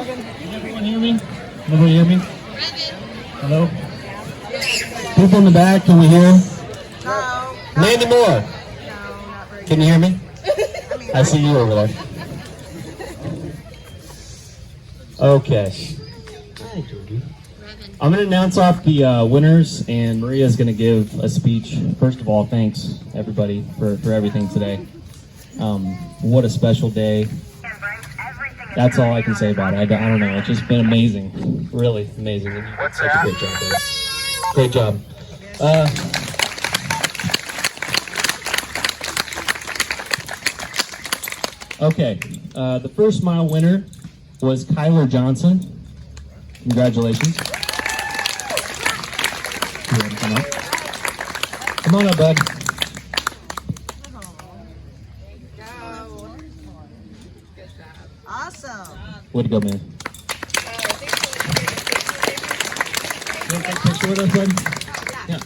Can everyone hear me? Can everyone hear me? Hello? People in the back, can we hear? No. Mandy Moore, No, not very can you hear me? good. I see you over there. Okay. I'm going to announce off the winners, and Maria's going to give a speech. First of all, thanks everybody for everything today. What a special day. That's all I can say about it. I don't know. It's just been amazing. Really amazing. And you did such a great job, guys. Great job. Okay. The first mile winner was Kyler Johnson. Congratulations. You want to come up? Come on up, bud. Awesome. Way to go, man. You want to take a picture with us, bud? Yeah.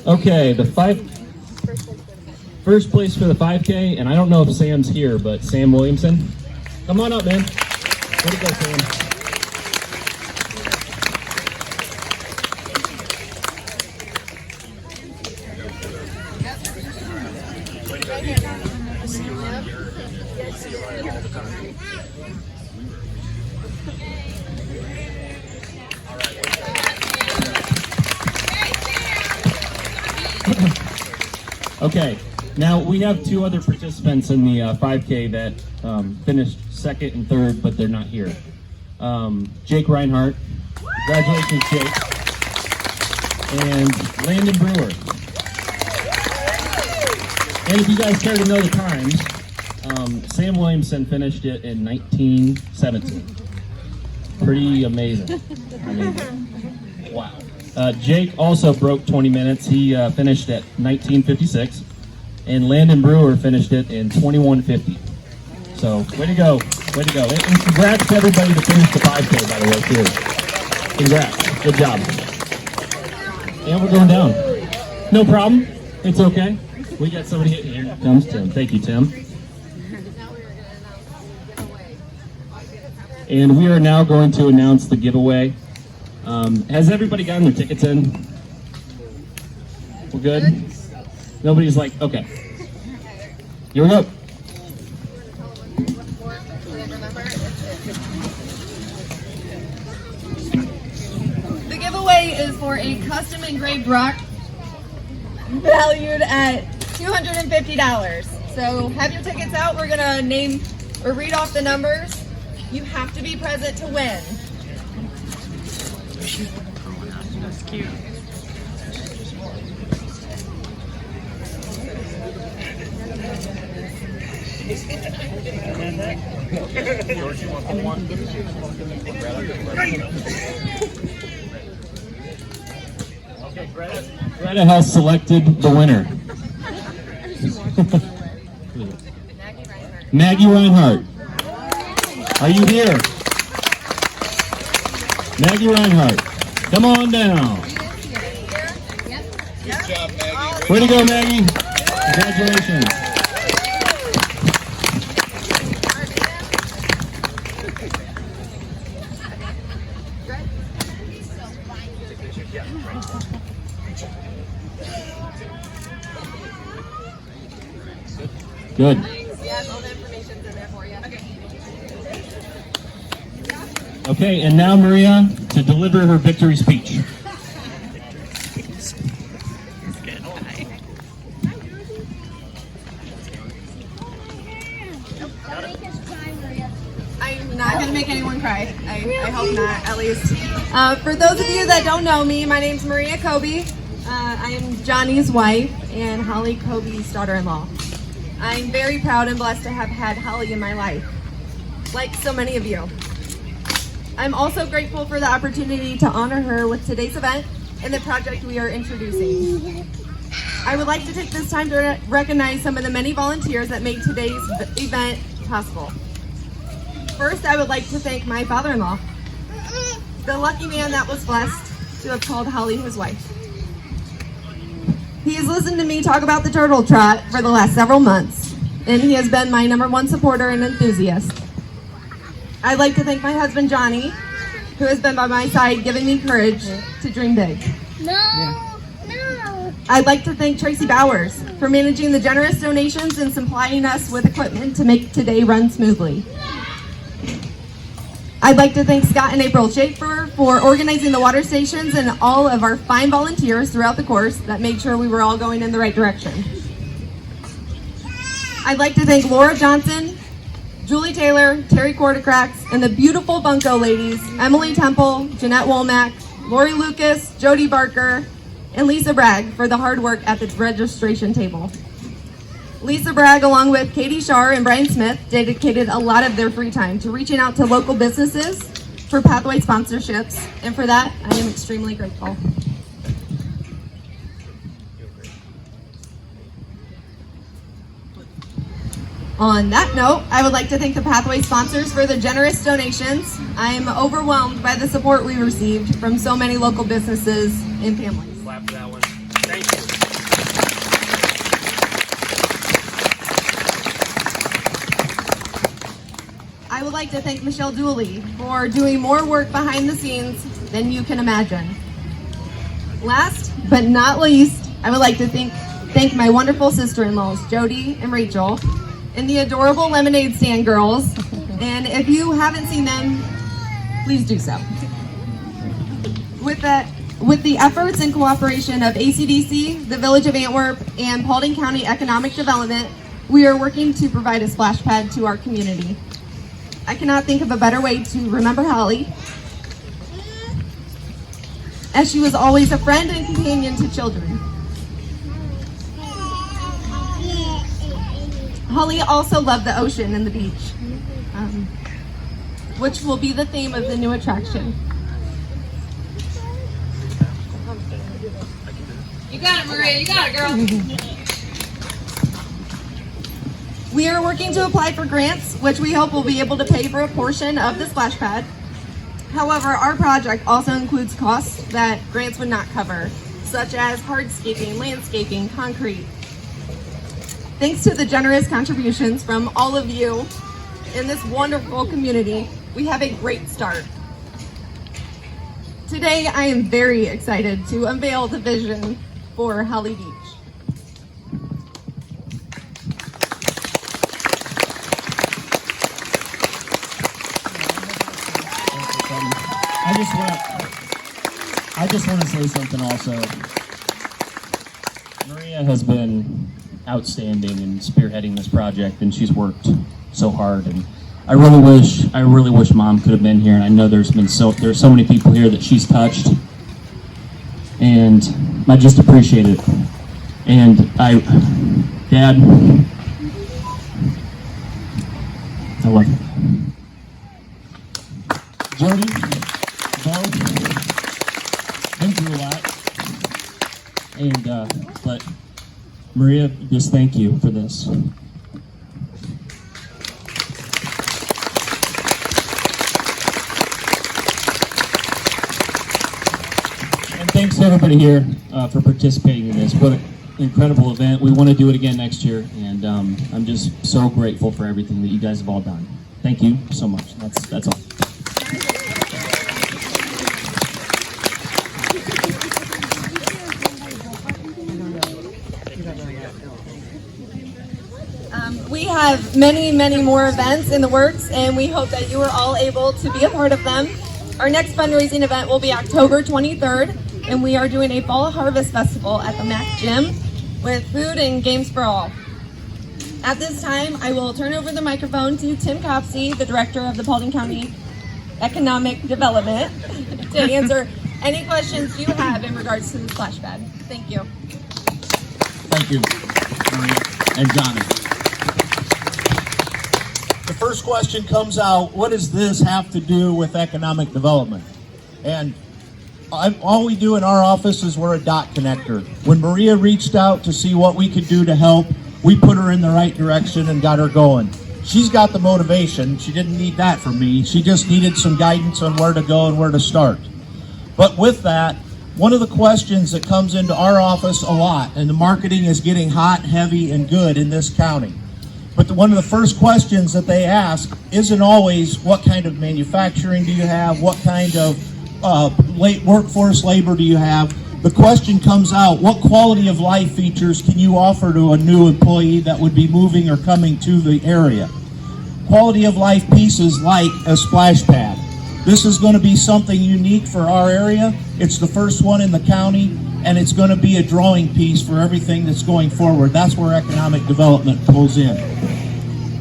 Okay, first place for the 5K, and I don't know if Sam's here, but Sam Williamson. Come on up, man. Way to go, Sam. Okay, now we have two other participants in the 5K that finished second and third, but they're not here. Jake Reinhardt, congratulations, Jake, and Landon Brewer. And if you guys care to know the times, Sam Williamson finished it in 1917. Pretty amazing. Wow. Jake also broke 20 minutes. He finished at 19:56, and Landon Brewer finished it in 21:50. So, way to go. Way to go. And congrats to everybody that finished the 5K, by the way, too. Congrats. Good job. And we're going down. No problem. It's okay. We got somebody hitting here. Comes Tim. Thank you, Tim. And we are now going to announce the giveaway. Has everybody gotten their tickets in? We're good? Nobody's like, okay. Here we go. The giveaway is for a custom engraved rock valued at $250. So have your tickets out. We're gonna name or read off the numbers. You have to be present to win. That's cute. George, you want the one? Okay, Greta has selected the winner. Maggie Reinhardt. Are you here? Maggie Reinhardt. Come on down. Good job, Maggie. Way to go, Maggie. Congratulations. Good. Yes, all the information's in there for you. Okay, and now Maria to deliver her victory speech. I'm not going to make anyone cry. I hope not, at least. For those of you that don't know me, my name's Maria Kobe. I am Johnny's wife and Holly Kobe's daughter-in-law. I'm very proud and blessed to have had Holly in my life, like so many of you. I'm also grateful for the opportunity to honor her with today's event and the project we are introducing. I would like to take this time to recognize some of the many volunteers that made today's event possible. First, I would like to thank my father-in-law, the lucky man that was blessed to have called Holly his wife. He is listened to me talk about the Turtle Trot for the last several months, and he has been my #1 supporter and enthusiast. I'd like to thank my husband, Johnny, who has been by my side giving me courage to dream big. No. I'd like to thank Tracy Bowers for managing the generous donations and supplying us with equipment to make today run smoothly. I'd like to thank Scott and April Schaefer for organizing the water stations and all of our fine volunteers throughout the course that made sure we were all going in the right direction. I'd like to thank Laura Johnson, Julie Taylor, Terry Quartercracks, and the beautiful Bunko ladies, Emily Temple, Jeanette Womack, Lori Lucas, Jody Barker, and Lisa Bragg for the hard work at the registration table. Lisa Bragg, along with Katie Shar and Brian Smith, dedicated a lot of their free time to reaching out to local businesses for Pathway sponsorships, and for that, I am extremely grateful. On that note, I would like to thank the Pathway sponsors for their generous donations. I am overwhelmed by the support we received from so many local businesses and families. Clap for that one. Thank you. I would like to thank Michelle Dooley for doing more work behind the scenes than you can imagine. Last but not least, I would like to thank my wonderful sister-in-laws, Jody and Rachel, and the adorable Lemonade Stand girls. And if you haven't seen them, please do so. With the efforts and cooperation of ACDC, the Village of Antwerp, and Paulding County Economic Development, we are working to provide a splash pad to our community. I cannot think of a better way to remember Holly, as she was always a friend and companion to children. Holly also loved the ocean and the beach, which will be the theme of the new attraction. You got it, Maria. You got it, girl. We are working to apply for grants, which we hope will be able to pay for a portion of the splash pad. However, our project also includes costs that grants would not cover, such as hardscaping, landscaping, concrete. Thanks to the generous contributions from all of you in this wonderful community, we have a great start. Today, I am very excited to unveil the vision for Holly Beach. I just want to say something also. Maria has been outstanding in spearheading this project, and she's worked so hard. And I really wish Mom could have been here. And I know there's so many people here that she's touched, and I just appreciate it. And Dad, I love you. Jody, Bo, been through a lot, and but Maria, just thank you for this. And thanks to everybody here for participating in this. What an incredible event. We want to do it again next year, and I'm just so grateful for everything that you guys have all done. Thank you so much. That's all. We have many, many more events in the works, and we hope that you are all able to be a part of them. Our next fundraising event will be October 23rd, and we are doing a Fall Harvest Festival at the Mac Gym with food and games for all. At this time, I will turn over the microphone to Tim Copsey, the Director of the Paulding County Economic Development, to answer any questions you have in regards to the splash pad. Thank you. Thank you, Maria and Johnny. The first question comes out, what does this have to do with economic development? And all we do in our office is we're a dot connector. When Maria reached out to see what we could do to help, we put her in the right direction and got her going. She's got the motivation. She didn't need that from me. She just needed some guidance on where to go and where to start. But with that, One of the questions that comes into our office a lot, and the marketing is getting hot, heavy, and good in this county. But one of the first questions that they ask isn't always what kind of manufacturing do you have, what kind of workforce labor do you have. The question comes out, what quality of life features can you offer to a new employee that would be moving or coming to the area? Quality of life pieces like a splash pad. This is going to be something unique for our area. It's the first one in the county, and it's going to be a drawing piece for everything that's going forward. That's where economic development pulls in.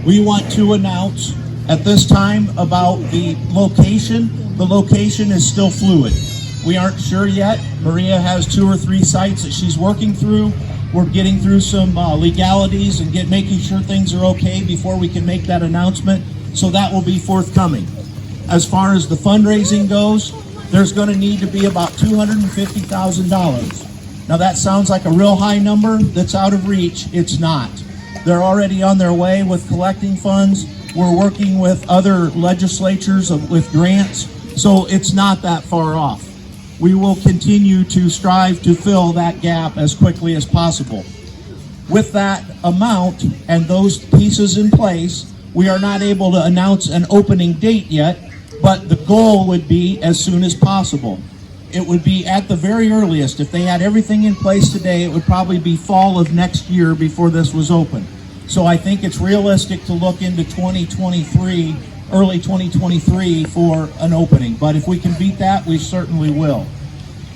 We want to announce at this time about the location. The location is still fluid. We aren't sure yet. Maria has 2 or 3 sites that she's working through. We're getting through some legalities and making sure things are okay before we can make that announcement. So that will be forthcoming. As far as the fundraising goes, there's going to need to be about $250,000. Now that sounds like a real high number that's out of reach. It's not. They're already on their way with collecting funds. We're working with other legislatures with grants, so it's not that far off. We will continue to strive to fill that gap as quickly as possible. With that amount and those pieces in place, we are not able to announce an opening date yet, but the goal would be as soon as possible. It would be at the very earliest. If they had everything in place today, it would probably be fall of next year before this was open. So I think it's realistic to look into 2023, early 2023 for an opening. But if we can beat that, we certainly will.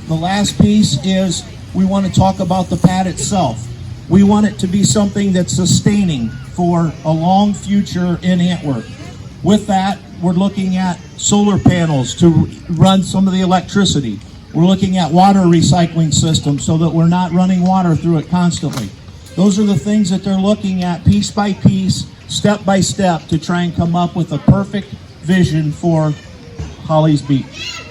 The last piece is we want to talk about the pad itself. We want it to be something that's sustaining for a long future in Antwerp. With that, we're looking at solar panels to run some of the electricity. We're looking at water recycling systems so that we're not running water through it constantly. Those are the things that they're looking at piece by piece, step by step, to try and come up with a perfect vision for Holly's Beach.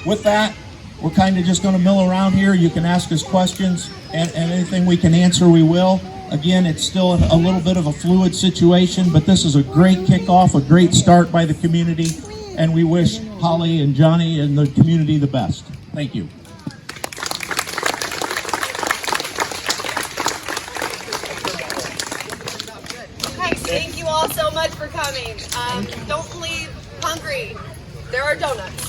With that, we're kind of just going to mill around here. You can ask us questions, and anything we can answer, we will. Again, it's still a little bit of a fluid situation, but this is a great kickoff, a great start by the community, and we wish Holly and Johnny and the community the best. Thank you. Okay, thank you all so much for coming. Don't leave hungry. There are donuts.